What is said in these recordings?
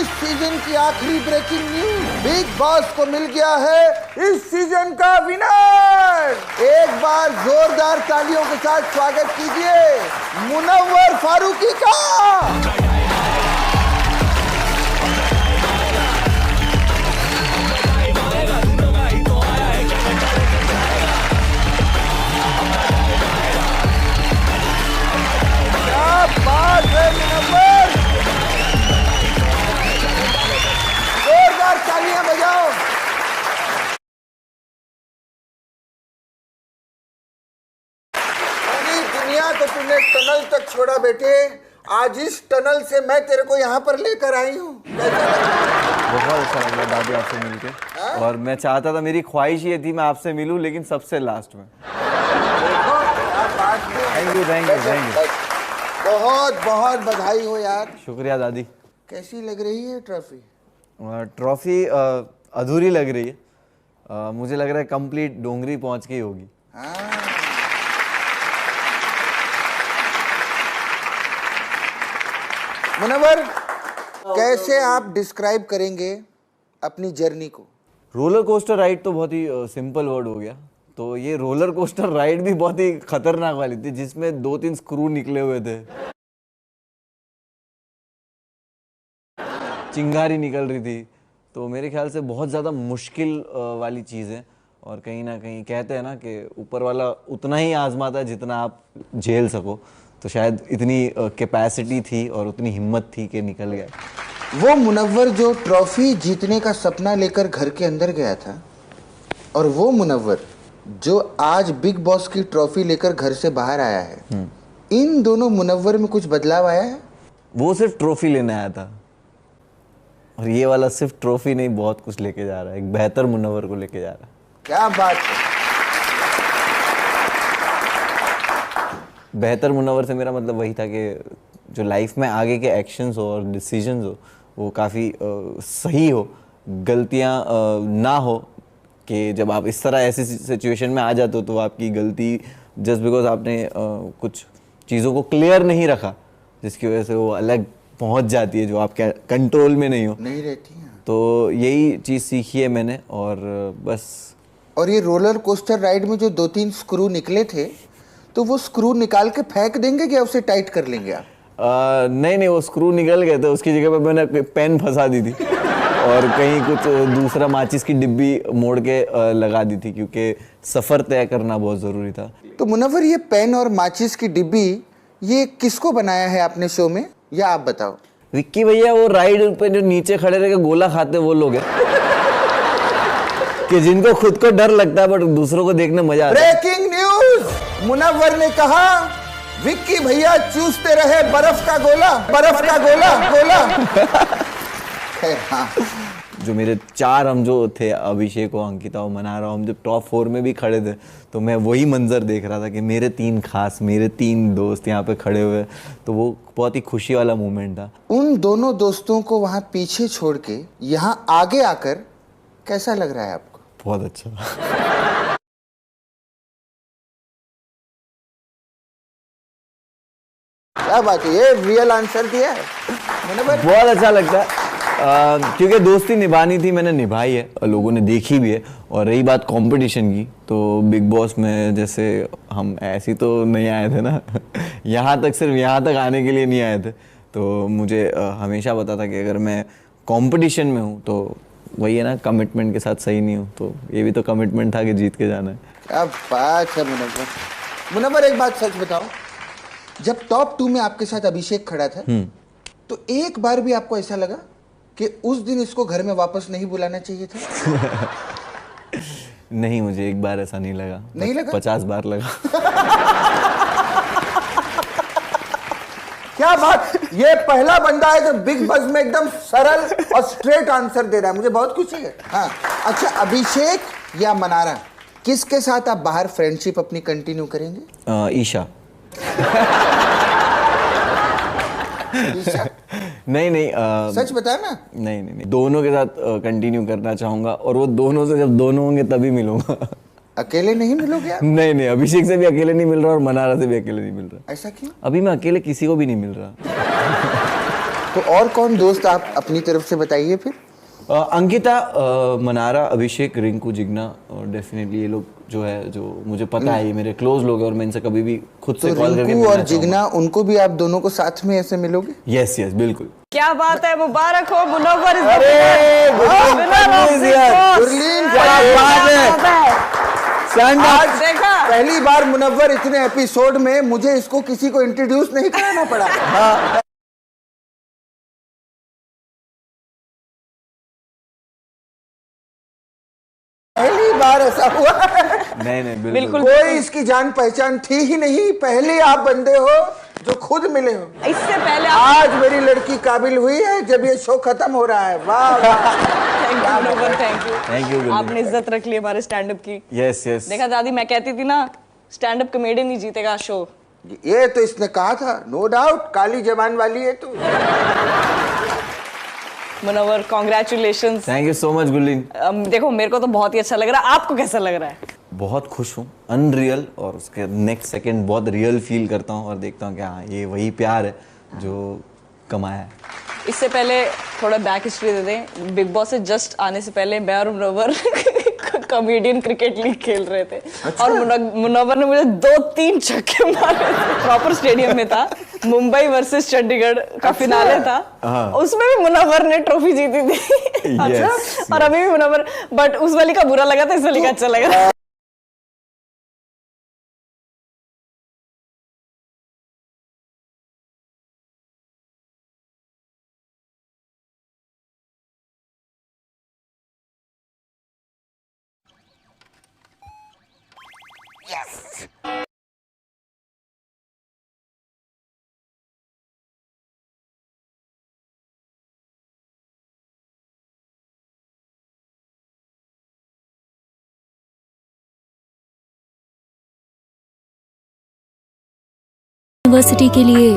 इस सीजन की आखिरी ब्रेकिंग न्यूज, बिग बॉस को मिल गया है इस सीजन का विनर। एक बार जोरदार तालियों के साथ स्वागत कीजिए मुनव्वर फारूकी का। क्या बात है मुनव्वर, जोरदार तालियां बजाओ। पूरी दुनिया को तुमने टनल तक छोड़ा बेटे, आज इस टनल से मैं तेरे को यहाँ पर लेकर आई हूँ। बहुत अच्छा लगा दादी आपसे मिलके। और मैं चाहता था, मेरी ख्वाहिश ये थी मैं आपसे मिलूं, लेकिन सबसे लास्ट में। Thank you thank you thank you. बहुत बहुत बधाई हो यार। शुक्रिया दादी। कैसी लग रही है ट्रॉफी? ट्रॉफी अधूरी लग रही है। मुझे लग रहा है कंप्लीट डोंगरी पहुंच के ही होगी। मुनव्वर, कैसे आप डिस्क्राइब करेंगे अपनी जर्नी को? रोलर कोस्टर राइड तो बहुत ही सिंपल वर्ड हो गया। तो ये रोलर कोस्टर राइड भी बहुत ही खतरनाक वाली थी, जिसमें 2-3 स्क्रू निकले हुए थे, चिंगारी निकल रही थी। तो मेरे ख्याल से बहुत ज़्यादा मुश्किल वाली चीज़ है। और कहीं ना कहीं कहते हैं ना कि ऊपर वाला उतना ही आजमाता है जितना आप झेल सको। तो शायद इतनी कैपेसिटी थी और उतनी हिम्मत थी कि निकल गया। वो मुनव्वर जो ट्रॉफी जीतने का सपना लेकर घर के अंदर गया था, और वो मुनव्वर जो आज बिग बॉस की ट्रॉफी लेकर घर से बाहर आया है, इन दोनों मुनव्वर में कुछ बदलाव आया है? वो सिर्फ ट्रॉफी लेने आया था, और ये वाला सिर्फ ट्रॉफी नहीं, बहुत कुछ लेके जा रहा है। एक बेहतर मुनव्वर को लेके जा रहा है। क्या बात है। बेहतर मुनव्वर से मेरा मतलब वही था कि जो लाइफ में आगे के एक्शंस हो और डिसीजंस हो वो काफ़ी सही हो, गलतियां ना हो। कि जब आप इस तरह ऐसी सिचुएशन में आ जाते हो तो आपकी गलती जस्ट बिकॉज आपने कुछ चीज़ों को क्लियर नहीं रखा, जिसकी वजह से वो अलग पहुंच जाती है जो आपके कंट्रोल में नहीं रहती है। तो यही चीज़ सीखी है मैंने, और बस। और ये रोलर कोस्टर राइड में जो 2-3 स्क्रू निकले थे, तो वो स्क्रू निकाल के फेंक देंगे क्या उसे टाइट कर लेंगे आप? नहीं, वो स्क्रू निकल गए थे। उसकी जगह पे मैंने पेन फंसा दी थी और कहीं कुछ दूसरा माचिस की डिब्बी मोड़ के लगा दी थी, क्योंकि सफ़र तय करना बहुत ज़रूरी था। तो मुनव्वर, ये पेन और माचिस की डिब्बी ये किसको बनाया है आपने शो में, या आप बताओ? विक्की भैया, वो राइड पे जो नीचे खड़े रह के गोला खाते वो लोग हैं कि जिनको खुद को डर लगता है बट दूसरों को देखने मजा आता है। ब्रेकिंग न्यूज, मुनव्वर ने कहा विक्की भैया चूसते रहे बर्फ का गोला, बर्फ का गोला। हाँ। जो मेरे 4 हम जो थे, अभिषेक और अंकिता और मनारा, हम जब टॉप 4 में भी खड़े थे तो मैं वही मंजर देख रहा था कि मेरे 3 दोस्त यहाँ पे खड़े हुए। तो वो बहुत ही खुशी वाला मोमेंट था। उन दोनों दोस्तों को वहाँ पीछे छोड़ के यहाँ आगे आकर कैसा लग रहा है आपको? बहुत अच्छा। क्या बात है, ये रियल आंसर दिया है। बहुत अच्छा लगता है क्योंकि दोस्ती निभानी थी, मैंने निभाई है और लोगों ने देखी भी है। और रही बात कंपटीशन की, तो बिग बॉस में जैसे हम ऐसी तो नहीं आए थे ना यहाँ तक, सिर्फ यहाँ तक आने के लिए नहीं आए थे। तो मुझे हमेशा पता था कि अगर मैं कंपटीशन में हूँ तो वही है ना, कमिटमेंट के साथ सही नहीं हूँ। तो ये भी तो कमिटमेंट था कि जीत के जाना है। क्या बात है मुनव्वर। मुनव्वर, एक बात सच बताओ, जब टॉप 2 में आपके साथ अभिषेक खड़ा था तो एक बार भी आपको ऐसा लगा कि उस दिन इसको घर में वापस नहीं बुलाना चाहिए था? नहीं, मुझे एक बार ऐसा नहीं लगा। नहीं लगा? 50 बार लगा। क्या बात, ये पहला बंदा है जो बिग बॉस में एकदम सरल और स्ट्रेट आंसर दे रहा है, मुझे बहुत खुशी है। हाँ, अच्छा, अभिषेक या मनारा, किसके साथ आप बाहर फ्रेंडशिप अपनी कंटिन्यू करेंगे? ईशा। नहीं, सच बता ना। नहीं, दोनों के साथ कंटिन्यू करना चाहूंगा, और वो दोनों से जब दोनों होंगे तभी मिलूंगा। अकेले नहीं मिलोगे आप? नहीं, अभिषेक से भी अकेले नहीं मिल रहा और मनारा से भी अकेले नहीं मिल रहा। ऐसा क्यों? अभी मैं अकेले किसी को भी नहीं मिल रहा। तो और कौन दोस्त आप अपनी तरफ से बताइए फिर। अंकिता, मनारा, अभिषेक, रिंकू, जिग्ना, और डेफिनेटली ये लोग जो है, जो मुझे पता है ये मेरे क्लोज लोग हैं और मैं इनसे कभी भी खुद से कॉल करके रिंकू और जिग्ना, उनको भी आप दोनों को साथ में ऐसे मिलोगे? यस यस बिल्कुल। क्या बात है, मुबारक हो मुनव्वर। आज देखा पहली बार मुनव्वर इतने एपिसोड में, मुझे इसको किसी को इंट्रोड्यूस नहीं कराना पड़ा। हाँ। पहली बार ऐसा हुआ। नहीं बिल्कुल कोई इसकी जान पहचान थी ही नहीं, पहले आप बंदे हो जो खुद मिले हो। इससे पहले आज मेरी लड़की काबिल हुई है जब ये शो खत्म हो रहा है। वाह थैंक यू। आपने इज्जत रख ली हमारे स्टैंड अप की। Yes yes. देखा दादी, मैं कहती थी ना स्टैंड अप कॉमेडी नहीं जीतेगा शो। ये तो इसने कहा था, नो डाउट काली जबान वाली है तू। Munawar, congratulations. Thank you so much Gurleen. देखो मेरे को तो बहुत ही अच्छा लग रहा है, आपको कैसा लग रहा है? बहुत खुश हूँ, अनरियल, और उसके नेक्स्ट सेकंड बहुत रियल फील करता हूँ और देखता हूँ कि हाँ ये वही प्यार है जो कमाया है। इससे पहले थोड़ा बैक हिस्ट्री दे दें। बिग बॉस से जस्ट आने से पहले मैं और मुनव्वर कॉमेडियन क्रिकेट लीग खेल रहे थे। अच्छा? और मुनव्वर ने मुझे 2-3 छक्के मारे। प्रॉपर स्टेडियम में था, मुंबई वर्सेस चंडीगढ़ का फिनाले था। उसमें भी मुनव्वर ने ट्रॉफी जीती थी। अच्छा? और अभी भी मुनव्वर, बट उस वाली का बुरा लगा था, इस वाली का अच्छा लगा। यूनिवर्सिटी के लिए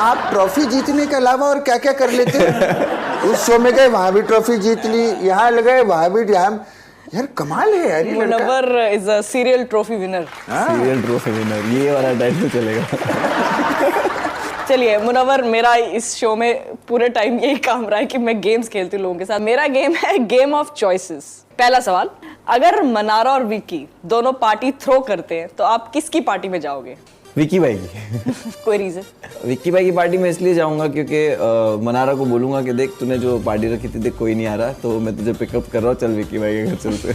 आप ट्रॉफी जीतने के अलावा और क्या क्या कर लेते हैं? उस शो में गए, वहां भी ट्रॉफी जीत ली, यहाँ गए वहां भी, यहाँ यार कमाल है यार। Munawar is a serial trophy winner. Serial trophy winner, ये वाला टाइटल चलेगा। चलिए मुनव्वर, मेरा इस शो में पूरे टाइम यही काम रहा है कि मैं गेम्स खेलती हूँ लोगों के साथ। मेरा गेम है गेम ऑफ चॉइसेस। पहला सवाल, अगर मनारा और विक्की दोनों पार्टी थ्रो करते हैं तो आप किसकी पार्टी में जाओगे? विक्की भाई की। कोई रीजन? विक्की भाई की पार्टी में इसलिए जाऊंगा क्योंकि मनारा को बोलूंगा कि देख तूने जो पार्टी रखी थी, देख कोई नहीं आ रहा, तो मैं तुझे पिकअप कर रहा हूँ, चल विक्की भाई के घर चलते।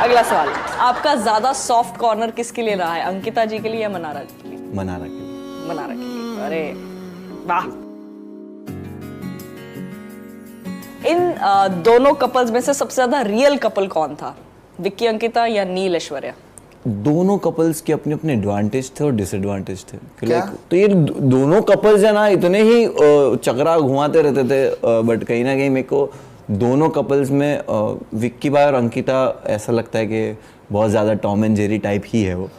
अगला सवाल, आपका ज्यादा सॉफ्ट कॉर्नर किसके लिए रहा है, अंकिता जी के लिए या मनारा के लिए? मनारा के लिए। मनारा के लिए। अरे वाह। इन दोनों कपल्स में से सबसे ज्यादा रियल कपल कौन था, विक्की अंकिता या नील ऐश्वर्या? दोनों कपल्स के अपने अपने एडवांटेज थे और डिसएडवांटेज थे। तो ये दोनों कपल्स है ना, इतने ही चक्रा घुमाते रहते थे, बट कहीं ना कहीं मेरे को दोनों कपल्स में विक्की भाई और अंकिता ऐसा लगता है कि बहुत ज़्यादा टॉम एंड जेरी टाइप ही है वो।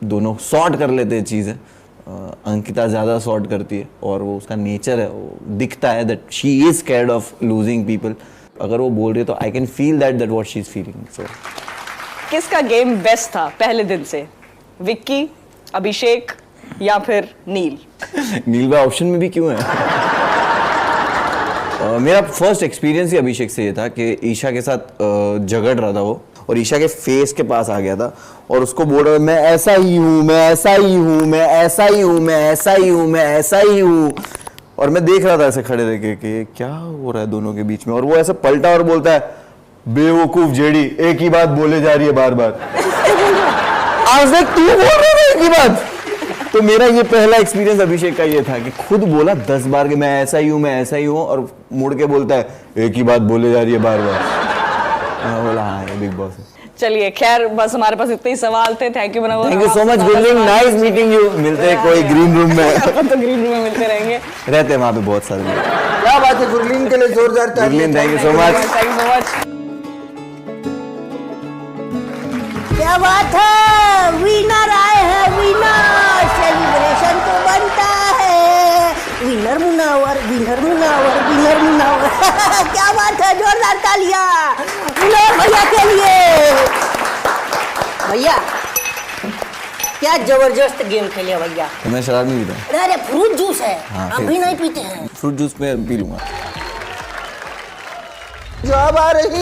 दोनों सॉर्ट कर लेते हैं चीज़ें। अंकिता ज़्यादा सॉर्ट करती है और वो उसका नेचर है, वो दिखता है that she is scared of losing people. अगर वो बोल रही है तो I can feel that what she is feeling. So किसका गेम बेस्ट था पहले दिन से, विक्की, अभिषेक या फिर नील? नील भाई ऑप्शन में भी क्यों है? मेरा फर्स्ट एक्सपीरियंस ही अभिषेक से ये था कि ईशा के साथ झगड़ रहा था वो, और ईशा के फेस के पास आ गया था और उसको बोल रहा मैं ऐसा ही हूँ, मैं ऐसा ही हूँ, मैं ऐसा ही हूँ, मैं ऐसा ही हूँ, मैं ऐसा ही हूँ। और मैं देख रहा था ऐसे खड़े रह के कि क्या हो रहा है दोनों के बीच में। और वो ऐसे पलटा और बोलता है बेवकूफ जेडी, एक ही बात बोले जा रही है बार बार। आज तक तू बोल रहा है एक ही बात। तो मेरा ये पहला एक्सपीरियंस अभिषेक का ये था कि खुद बोला 10 बार कि मैं ऐसा ही हूँ, मैं ऐसा ही हूँ, और मुड़ के बोलता है एक ही बात बोले जा रही है बार बार। बोला हाँ ये बिग बॉस है। चलिए खैर, बस हमारे पास इतने ही सवाल थे। Thank you Munawar, thank you so much Gurleen, nice meeting you. मिलते हैं कोई ग्रीन रूम में। तो ग्रीन रूम में मिलते रहेंगे, रहते हैं वहाँ पे बहुत सारे लोग। क्या बात है, गुरलीन के लिए जोरदार तालियां। Gurleen thank you so much. Thank you so much. क्या बात है, विनर आए हैं, विनर सेलिब्रेशन तो बनता है। Winner Munawar Munawar winner Munawar winner Munawar क्या बात है, जोरदार तालियां मुनावर भैया के लिए। भैया क्या जबरदस्त गेम खेले भैया। तो मैं शराब नहीं पीता। अरे फ्रूट जूस है, हाँ, हम भी नहीं पीते हैं। फ्रूट जूस में पी लूंगा। जॉब आ रही